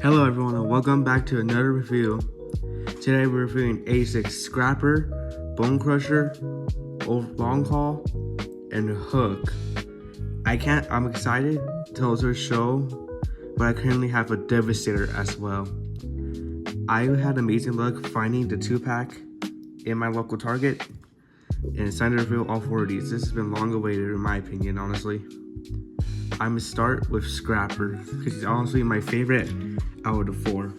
Hello everyone and welcome back to another review. Today we're reviewing A6 Scrapper, Bone Crusher, Long Haul, and Hook. I'm excited to also show, but I currently have a Devastator as well. I had amazing luck finding the 2-pack in my local Target and decided to review all 4 of these. This has been long awaited in my opinion, honestly. I'm gonna start with Scrapper because he's honestly my favorite out of the 4.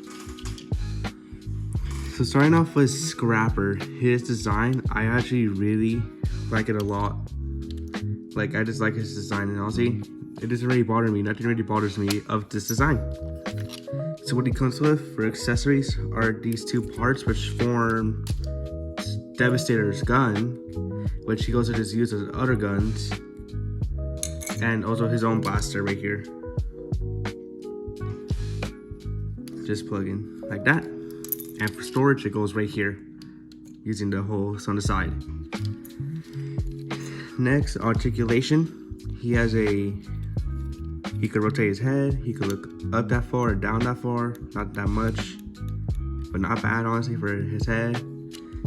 So starting off with Scrapper, his design, I actually really like it a lot. Like, I just like his design, and honestly, it doesn't really bother me. Nothing really bothers me of this design. So what he comes with for accessories are these 2 parts which form Devastator's gun, which he also just uses with other guns, and also his own blaster right here. Just plug in like that. And for storage, it goes right here using the holes on the side. Next, articulation. He could rotate his head. He could look up that far or down that far. Not that much, but not bad honestly for his head.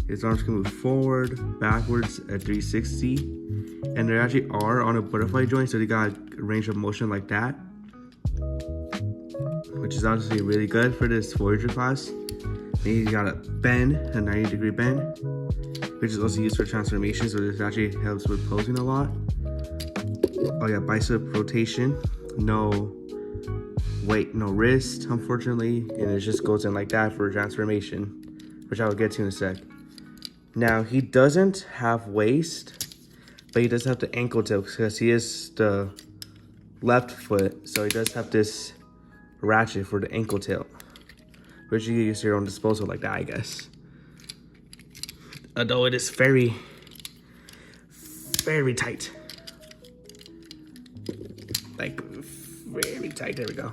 His arms can move forward, backwards at 360. And they actually are on a butterfly joint, so they got a range of motion like that, which is honestly really good for this Voyager class. And he's got a bend, a 90-degree bend, which is also used for transformation, so this actually helps with posing a lot. Oh yeah, bicep rotation, no weight, no wrist, unfortunately, and it just goes in like that for transformation, which I will get to in a sec. Now, he doesn't have waist, but he does have the ankle tilt because he is the left foot, so he does have this ratchet for the ankle tilt, which you use your own disposal like that, I guess. Although it is very, very tight. Like, very tight, there we go.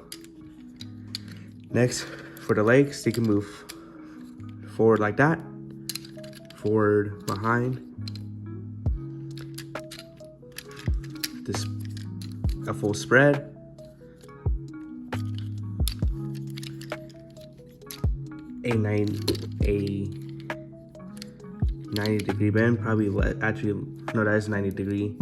Next, for the legs, they can move forward like that, forward, behind. This a full spread. A 90-degree bend, probably actually no, that is 90-degree.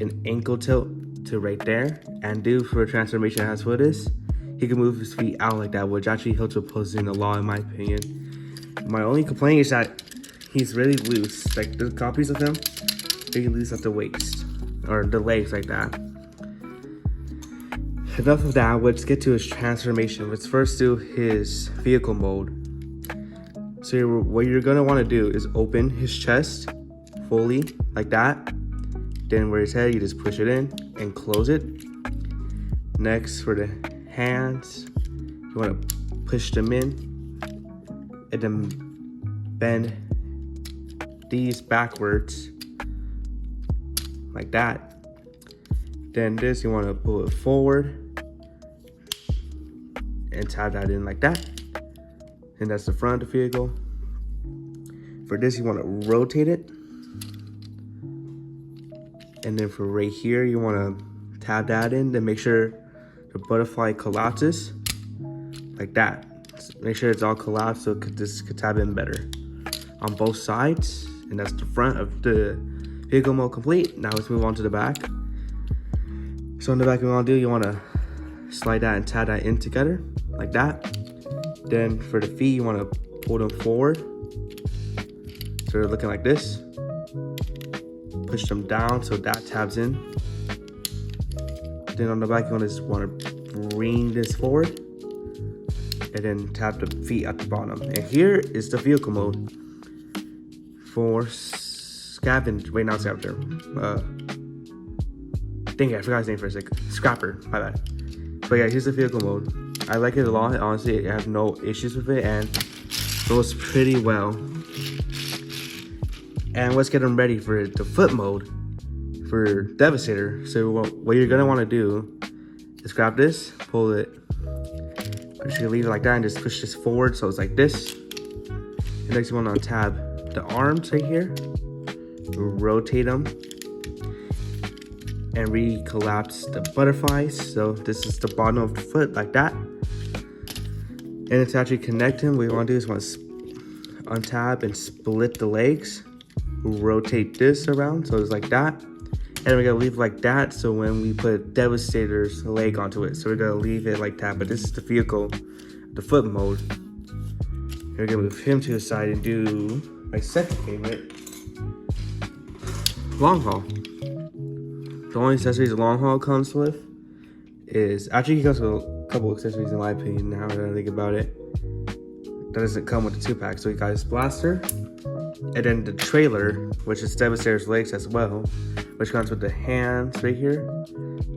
An ankle tilt to right there, and due for transformation as for this, he can move his feet out like that, which actually helps with posing a lot in my opinion. My only complaint is that he's really loose. Like the copies of him, really loose at the waist or the legs like that. Enough of that, let's get to his transformation. Let's first do his vehicle mode. So what you're gonna wanna do is open his chest fully, like that. Then where his head, you just push it in and close it. Next, for the hands, you wanna push them in and then bend these backwards, like that. Then this, you wanna pull it forward and tap that in like that. And that's the front of the vehicle. For this, you want to rotate it. And then for right here, you want to tap that in to make sure the butterfly collapses like that. Make sure it's all collapsed so this could tap in better on both sides. And that's the front of the vehicle mode complete. Now let's move on to the back. So in the back, what you want to do, you want to slide that and tap that in together like that. Then for the feet, you want to pull them forward, so they're looking like this. Push them down so that tabs in. Then on the back, you just want to bring this forward and then tap the feet at the bottom. And here is the vehicle mode for scavenger. Wait, not scavenger. Dang it, I forgot his name for a sec. Scrapper, my bad. But yeah, here's the vehicle mode. I like it a lot. Honestly, I have no issues with it and it goes pretty well. And let's get them ready for the foot mode for Devastator. So what you're gonna want to do is grab this, pull it. I'm just gonna leave it like that and just push this forward so it's like this. And next, you want to tab the arms right here, rotate them, and recollapse the butterflies. So this is the bottom of the foot like that. And to actually connect him, what we want to do is untap and split the legs, rotate this around so it's like that, and we're gonna leave like that so when we put Devastator's leg onto it, so we're gonna leave it like that. But this is the vehicle, the foot mode. We're gonna move him to the side and do my second favorite, long haul. The only accessories long haul comes with is, actually he comes with a couple accessories in my opinion now that I think about it. That doesn't come with the 2-pack. So we got his blaster, and then the trailer, which is Devastator's legs as well, which comes with the hands right here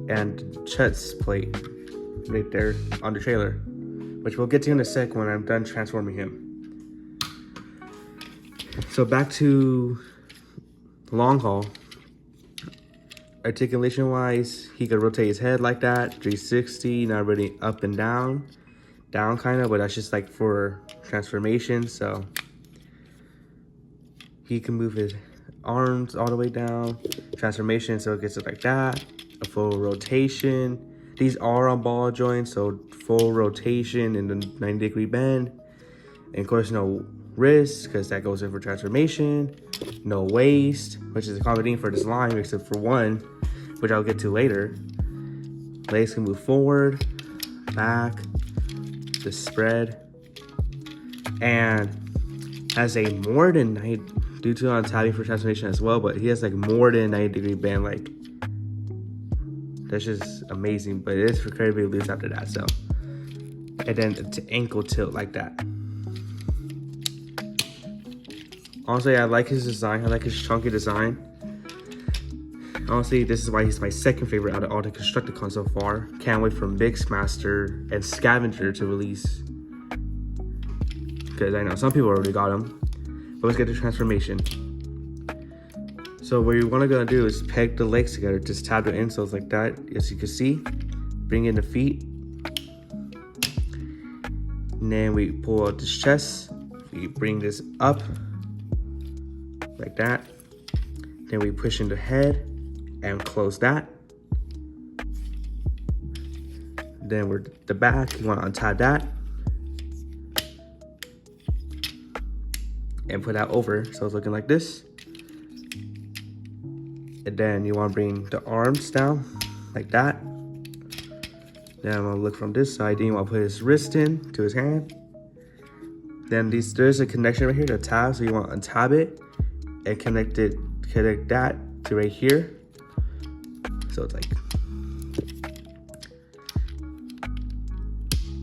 and chest plate right there on the trailer, which we'll get to in a sec when I'm done transforming him. So back to long haul. Articulation wise, he could rotate his head like that, 360, not really up and down kind of, but that's just like for transformation. So he can move his arms all the way down, transformation, so it gets it like that, a full rotation. These are on ball joints, so full rotation in the 90-degree bend. And of course, no wrist, because that goes in for transformation. No waist, which is a common thing for this line, except for one, which I'll get to later. Legs can move forward, back, the spread, and has a more than 90, due to on tabbing for transformation as well, but he has like more than 90-degree bend. Like, that's just amazing. But it is for incredibly loose after that. So, and then to ankle tilt like that. Honestly, I like his design. I like his chunky design. Honestly, this is why he's my second favorite out of all the constructicons so far. Can't wait for Mixmaster and Scavenger to release, because I know some people already got them. But let's get to transformation. So what you want to go do is peg the legs together, just tab the insoles like that, as you can see. Bring in the feet. And then we pull out this chest. We bring this up like that. Then we push in the head and close that. Then we're the back, you want to untie that and put that over so it's looking like this. And then you want to bring the arms down like that. Then I'm going to look from this side. Then you want to put his wrist in to his hand. Then there's a connection right here to tab, so you want to untab it and connect that to right here. So it's like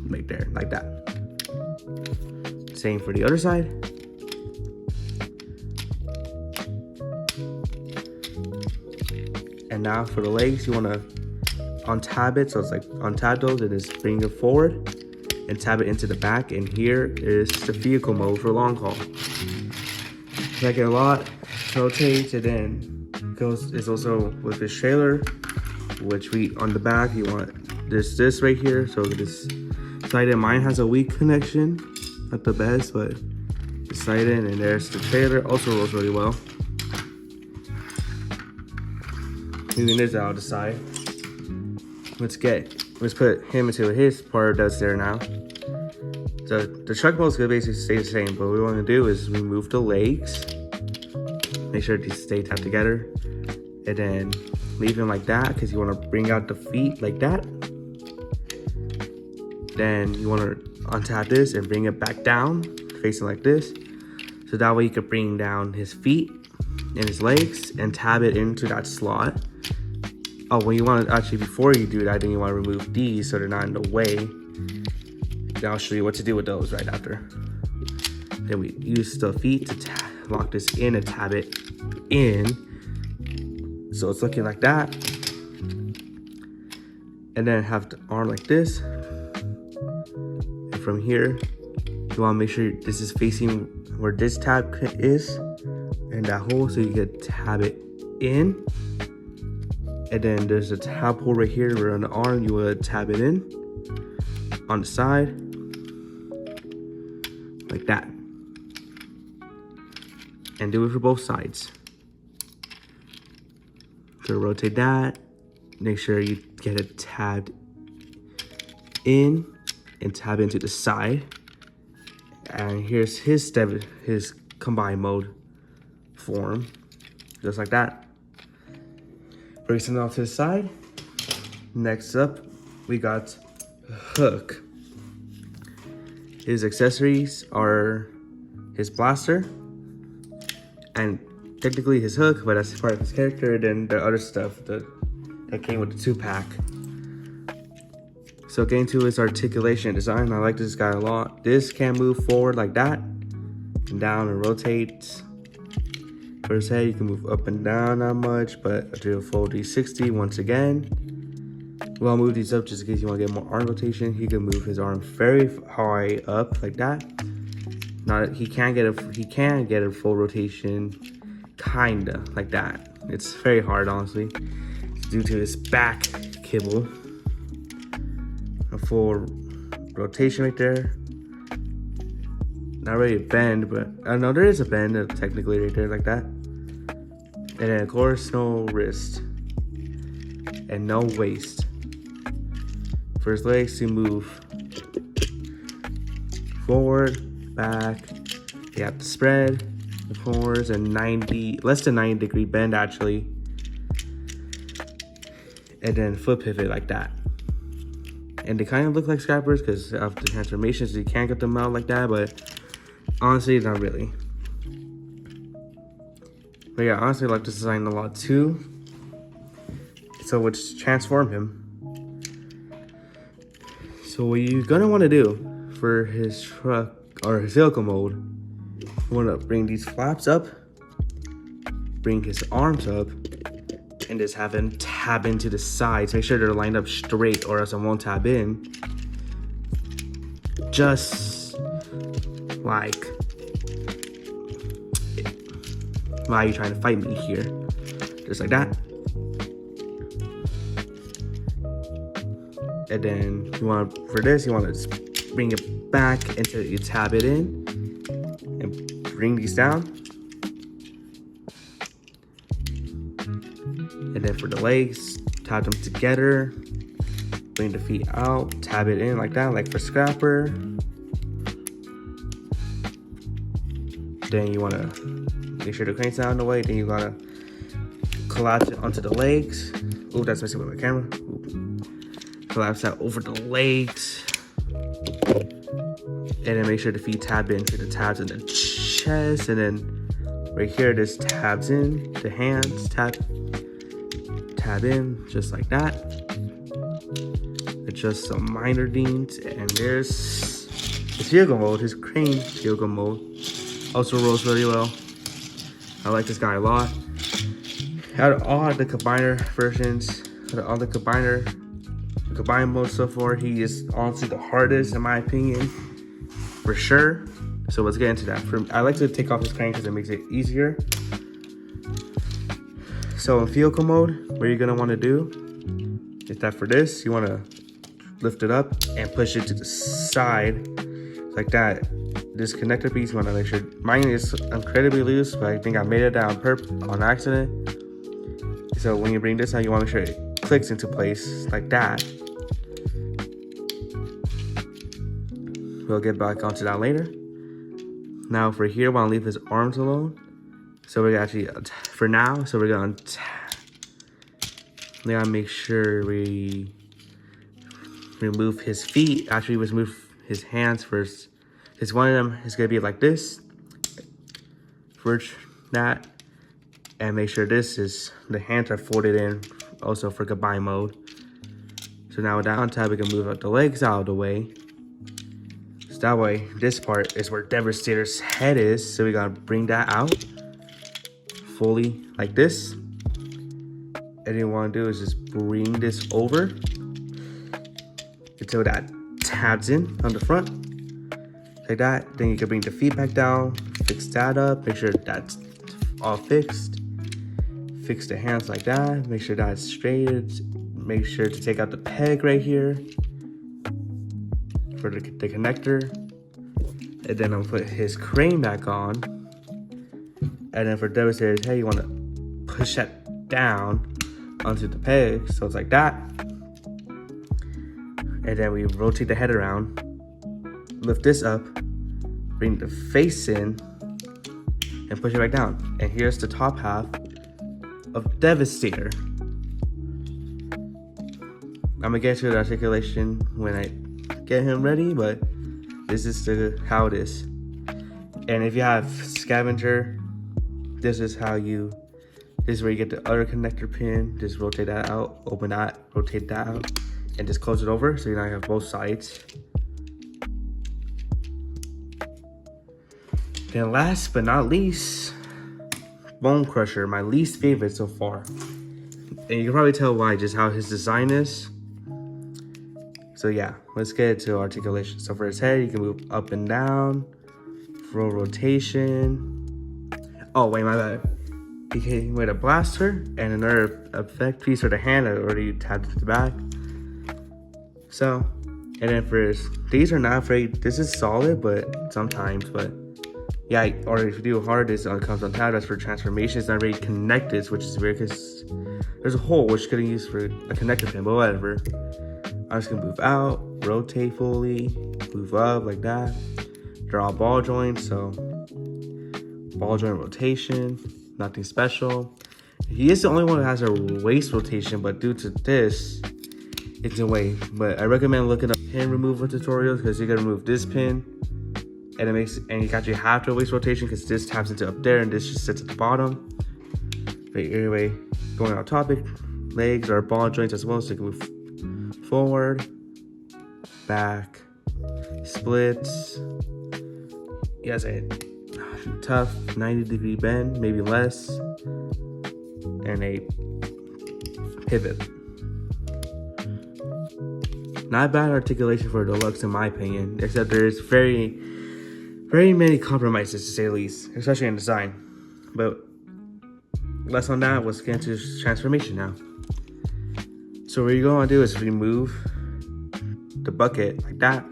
right there, like that. Same for the other side. And now for the legs, you want to untab it, so it's like untab those and just bring it forward and tab it into the back. And here is the vehicle mode for long haul. Like a lot, rotates, and then goes is also with this trailer, which we on the back you want this right here. So this side in mine has a weak connection, not the best, but the side in, and there's the trailer, also rolls really well. Moving this out of the side. Let's put him into his part that's there now. So the truck mode is gonna basically stay the same, but what we want to do is remove the legs, make sure these stay tapped together, and then leave him like that because you want to bring out the feet like that. Then you want to untap this and bring it back down, facing like this, so that way you can bring down his feet and his legs and tab it into that slot. Oh, when you want to actually, before you do that, then you want to remove these so they're not in the way. Then I'll show you what to do with those right after. Then we use the feet to lock this in and tab it in. So it's looking like that. And then have the arm like this. And from here, you want to make sure this is facing where this tab is and that hole, so you can tab it in. And then there's a tab hole right here where on the arm you would tab it in on the side like that, and do it for both sides. So rotate that, make sure you get it tabbed in and tab into the side And here's his combined mode form, just like that. Bring something off to the side. Next up, we got Hook. His accessories are his blaster and technically his hook, but that's part of his character. And then the other stuff that came with the 2-pack. So getting to his articulation design, I like this guy a lot. This can move forward like that, and down and rotate. For his head, you can move up and down not much, but do a full 360 once again. Well, I'll move these up just in case you want to get more arm rotation. He can move his arm very high up like that. He can get a full rotation, kinda like that. It's very hard, honestly, due to his back kibble. A full rotation right there. Not really a bend, but I know there is a bend technically right there like that. And then of course no wrist and no waist. For his legs to move forward, back. You have to spread the forwards and less than 90 degree bend actually. And then foot pivot like that. And they kind of look like scrappers because of the transformations. You can't get them out like that, but honestly, not really. But yeah, honestly, I like this design a lot too. So let's transform him. So what you're gonna want to do for his truck or his vehicle mode, you want to bring these flaps up, bring his arms up, and just have him tab into the sides. Make sure they're lined up straight or else it won't tab in. Just like, why are you trying to fight me here? Just like that. And then for this, you want to bring it back until you tab it in and bring these down. And then for the legs, tab them together, bring the feet out, tab it in like that, like for Scrapper. Then you want to make sure the crane's out of the way. Then you gotta collapse it onto the legs. Oh, that's messing with my camera. Ooh. Collapse that over the legs. And then make sure the feet tab into the tabs in the chest. And then right here, this tabs in the hands, tab in just like that. Adjust some minor things. And there's his vehicle mode, his crane vehicle mode. Also rolls really well. I like this guy a lot. Out of all the combiner versions, out of all the combine mode so far, he is honestly the hardest in my opinion, for sure. So let's get into that. I like to take off his crane because it makes it easier. So in vehicle mode, what you're gonna want to do is that for this, you want to lift it up and push it to the side like that. This connector piece, you want to make sure mine is incredibly loose, but I think I made it down on accident. So when you bring this out, you want to make sure it clicks into place like that. We'll get back onto that later. Now for here, I want to leave his arms alone. So we're actually, for now, so we're gonna make sure we remove his feet. Actually, let's move his hands first. Because one of them is gonna be like this. For that. And make sure the hands are folded in also for combine mode. So now with that on top, we can move up the legs out of the way. So that way, this part is where Devastator's head is. So we gotta bring that out fully like this. And you want to do is just bring this over until that tabs in on the front like that. Then you can bring the feet back down, fix that up, make sure that's all fixed. Fix the hands like that, make sure that's straight. Make sure to take out the peg right here for the connector. And then I'll put his crane back on. And then for Devastator's head, you want to push that down onto the peg, so it's like that. And then we rotate the head around, lift this up, bring the face in and push it back down. And here's the top half of Devastator. I'm gonna get to the articulation when I get him ready, but this is how it is. And if you have scavenger, this is where you get the other connector pin. Just rotate that out, open that, rotate that out, and just close it over so you now have both sides. Then last but not least, Bone Crusher, my least favorite so far. And you can probably tell why, just how his design is. So yeah, let's get to articulation. So for his head, you can move up and down, full rotation. Oh wait, my bad. He came with a blaster and another effect piece for the hand. I already tapped to the back. So, and then for his, these are not very, this is solid, but sometimes, but yeah, or if you do hard, this comes on tab. That's for transformation. It's not really connected, which is weird because there's a hole which could be used for a connector pin, but whatever. I'm just gonna move out, rotate fully, move up like that. Draw a ball joint, so ball joint rotation, nothing special. He is the only one that has a waist rotation, but due to this, it's a way. But I recommend looking up pin removal tutorials because you can remove this pin, and it makes, and you actually have to waist rotation because this taps into up there and this just sits at the bottom. But anyway, going on topic, legs are ball joints as well, so you can move forward, back, splits. He has a tough 90-degree bend, maybe less, and a pivot. Not bad articulation for a deluxe in my opinion, except there's very many compromises to say the least, especially in design. But less on that, let's get into transformation now. So what you're gonna do is remove the bucket like that,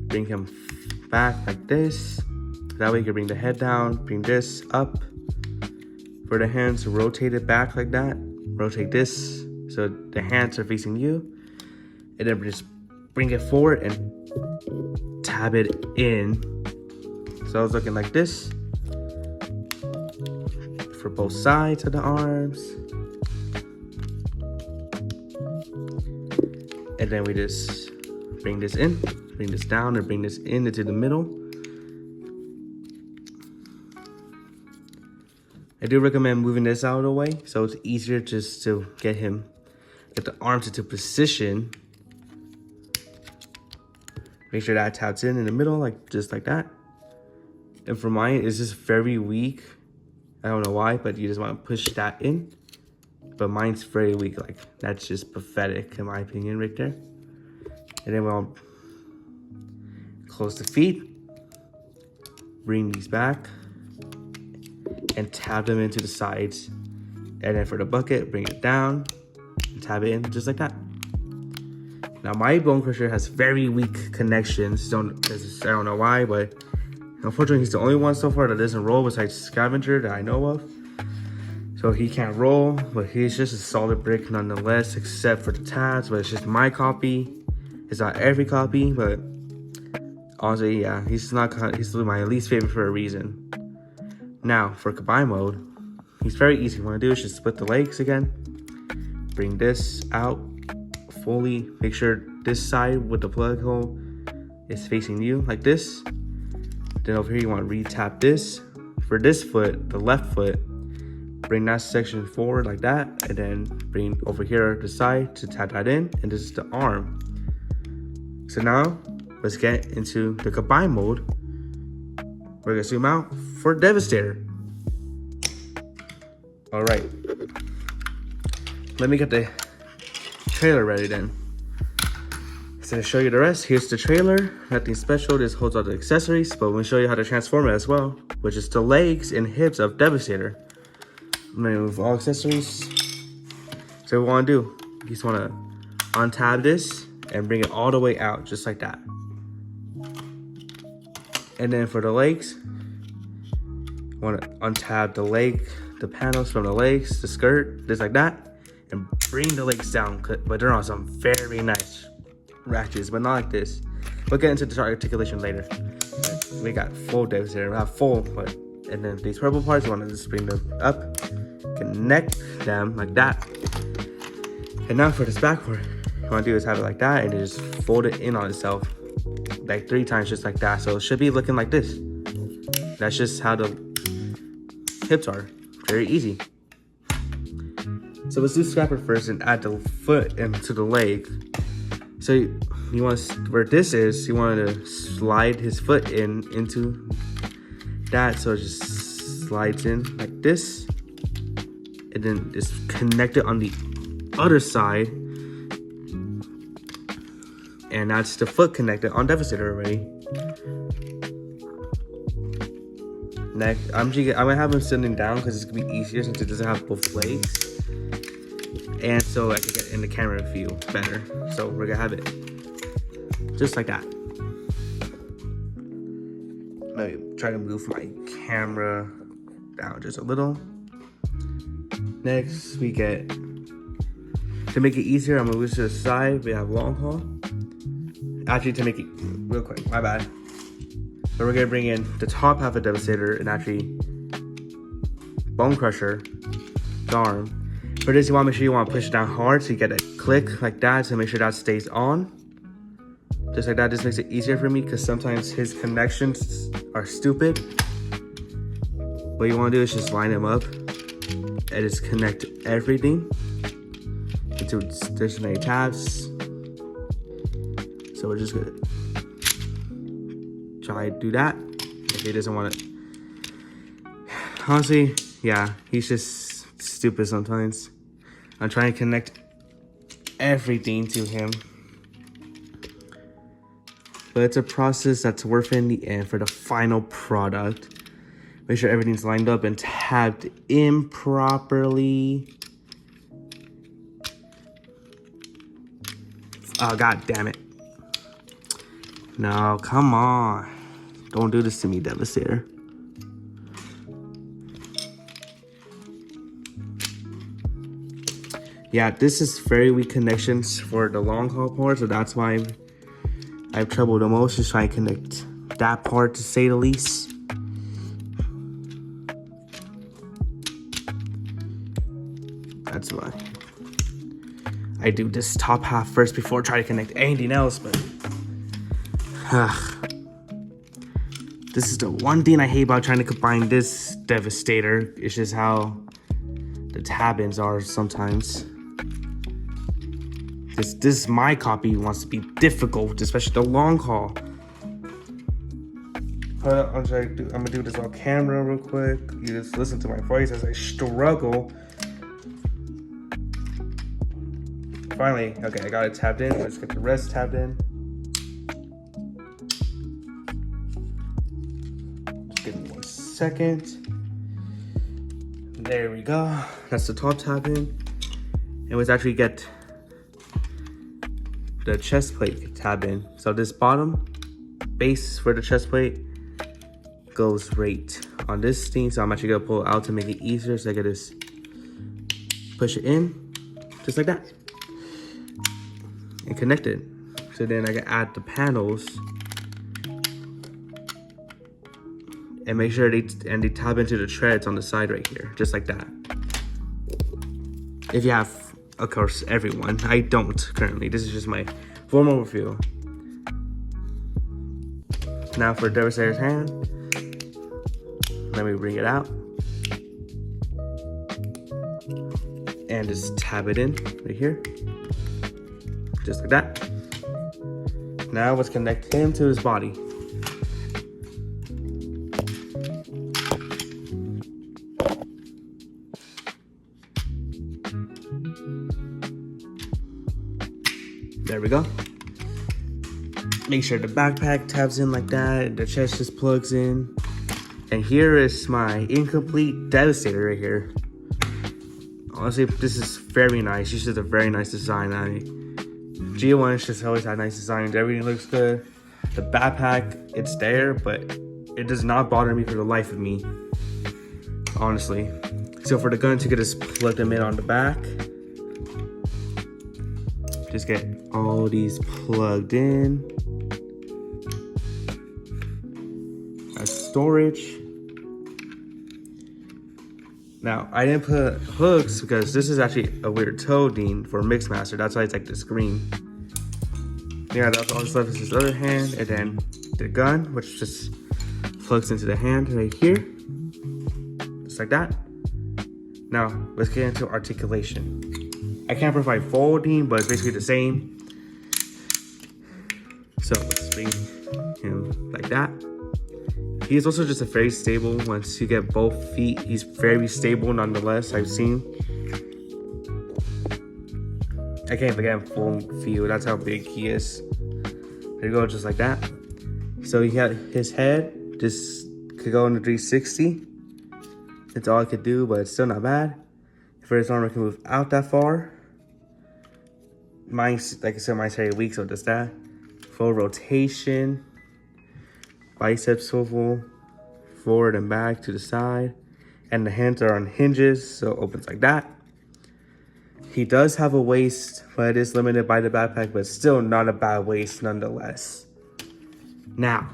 bring him back like this. That way you can bring the head down, bring this up. For the hands, rotate it back like that. Rotate this so the hands are facing you. And then just bring it forward and tab it in. So it's looking like this. For both sides of the arms. And then we just bring this in, bring this down, and bring this in into the middle. I do recommend moving this out of the way so it's easier just to get the arms into position. Make sure that taps in the middle, just like that. And for mine, it's just very weak. I don't know why, but you just want to push that in. But mine's very weak, that's just pathetic in my opinion right there. And then we'll close the feet, bring these back, and tab them into the sides. And then for the bucket, bring it down, and tab it in just like that. Now my Bone Crusher has very weak connections, I don't know why, but unfortunately he's the only one so far that doesn't roll besides Scavenger that I know of. So he can't roll, but he's just a solid brick nonetheless, except for the tabs. But it's just my copy. It's not every copy, but honestly, yeah, he's my least favorite for a reason. Now for combine mode, he's very easy. What I do is just split the legs again, bring this out fully. Make sure this side with the plug hole is facing you like this. Then over here you want to re-tap this. For this foot, the left foot, bring that section forward like that, and then bring over here the side to tap that in, and this is the arm. So now let's get into the combine mode. We're gonna zoom out for Devastator. All right, let me get the trailer ready then. So to show you the rest, here's the trailer. Nothing special, this holds all the accessories, but we'll show you how to transform it as well, which is the legs and hips of Devastator. I'm gonna remove all accessories. So what we wanna do, you just wanna untab this and bring it all the way out, just like that. And then for the legs, you wanna untab the panels from the legs, the skirt, just like that, and bring the legs down, but they're on some very nice ratchets, but not like this. We'll get into the articulation later. we got full Devastator, not full, but, and then these purple parts, you want to just bring them up, connect them like that. And now for this back part, you want to do is have it like that, and then just fold it in on itself, like 3 times, just like that. So it should be looking like this. That's just how the hips are. Very easy. So let's do scrapper first and add the foot into the leg. So you want to, where this is, you want to slide his foot into that, so it just slides in like this, and then just connect it on the other side, and that's the foot connected on Devastator already. Next, I'm gonna have him sitting down because it's gonna be easier since it doesn't have both legs, and so I can get in the camera view better. So we're gonna have it just like that. Let me try to move my camera down just a little. Next, we get, to make it easier, I'm gonna move to the side. We have long haul. Actually, to make it real quick, my bad. So we're gonna bring in the top half of Devastator and actually Bone Crusher, the arm. For this, you wanna make sure you wanna push it down hard so you get a click like that to make sure that stays on. Just like that. This makes it easier for me because sometimes his connections are stupid. What you wanna do is just line them up and just connect everything into stationary tabs. So we're just gonna try to do that. If he doesn't want it, honestly, yeah, he's just stupid sometimes. I'm trying to connect everything to him, but it's a process that's worth it in the end for the final product. Make sure everything's lined up and tabbed in properly. Oh, god damn it. No, come on. Don't do this to me, Devastator. Yeah, this is very weak connections for the long haul part, so that's why I have trouble the most, just trying to connect that part, to say the least. That's why I do this top half first before trying to connect anything else, but this is the one thing I hate about trying to combine this Devastator. It's just how the tab-ins are sometimes. This my copy wants to be difficult, especially the long haul. I'm gonna do this on camera real quick. You just listen to my voice as I struggle. Finally, okay, I got it tabbed in. Let's get the rest tabbed in. Just give me 1 second. There we go. That's the top tab in. And let's actually get the chest plate tab in. So this bottom base for the chest plate goes right on this thing. So I'm actually gonna pull it out to make it easier. So I can just push it in, just like that, and connect it. So then I can add the panels and make sure they tab into the treads on the side right here, just like that. If you have, of course, everyone. I don't currently. This is just my formal review. Now for Devastator's hand, let me bring it out and just tab it in right here, just like that. Now let's connect him to his body. There we go. Make sure the backpack tabs in like that, the chest just plugs in. And here is my incomplete Devastator right here. Honestly, this is very nice. This is a very nice design. G1's just always had nice designs. Everything looks good. The backpack, it's there, but it does not bother me for the life of me, honestly. So for the guns, you can just plug them in on the back. Just get all these plugged in. storage. Now, I didn't put hooks because this is actually a weird toading for Mixmaster. That's why it's like this green. Yeah, that's all the stuff is his other hand. And then the gun, which just plugs into the hand right here. Just like that. Now, let's get into articulation. I can't provide folding, but it's basically the same. So let's bring him like that. He's also just a very stable. Once you get both feet, he's very stable nonetheless, I've seen. I can't even get him full view. That's how big he is. There you go, just like that. So he had his head, just could go into 360. That's all I could do, but it's still not bad. For his arm, I can move out that far. Mine's, like I said, mine's very weak, so does that. Full rotation. Bicep swivel, forward and back to the side. And the hands are on hinges, so it opens like that. He does have a waist, but it is limited by the backpack, but still not a bad waist nonetheless. Now,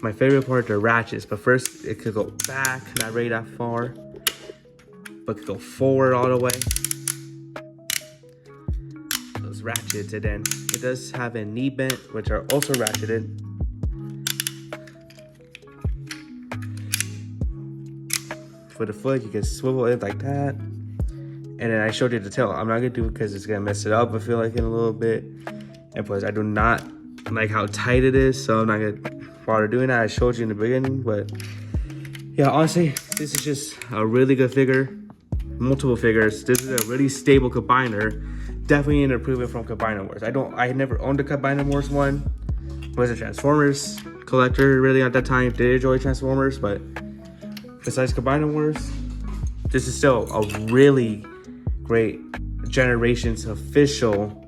my favorite part, the ratchets, but first it could go back, not really that far, but could go forward all the way. Those ratchets, and then it does have a knee bent, which are also ratcheted. For the foot, you can swivel it like that. And then I showed you the tail. I'm not gonna do it because it's gonna mess it up, I feel like, in a little bit. And plus, I do not like how tight it is, so I'm not gonna bother doing that. I showed you in the beginning, but yeah, honestly, this is just a really good figure. Multiple figures. This is a really stable combiner. Definitely an improvement from Combiner Wars. I never owned a Combiner Wars one. Was a Transformers collector really at that time. Did enjoy Transformers, but besides Combiner Wars, this is still a really great Generations official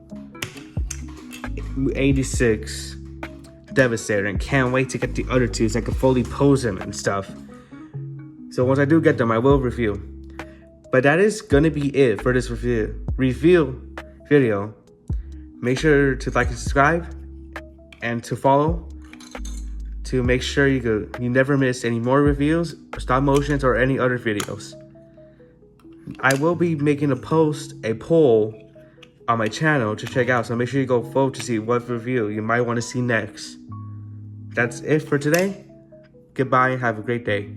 86 Devastator, and can't wait to get the other two so I can fully pose them and stuff. So once I do get them, I will review. But that is gonna be it for this review video. Make sure to like and subscribe and to follow to make sure you never miss any more reviews, stop motions, or any other videos. I will be making a poll on my channel to check out, so make sure you go vote to see what review you might want to see next. That's it for today. Goodbye and have a great day.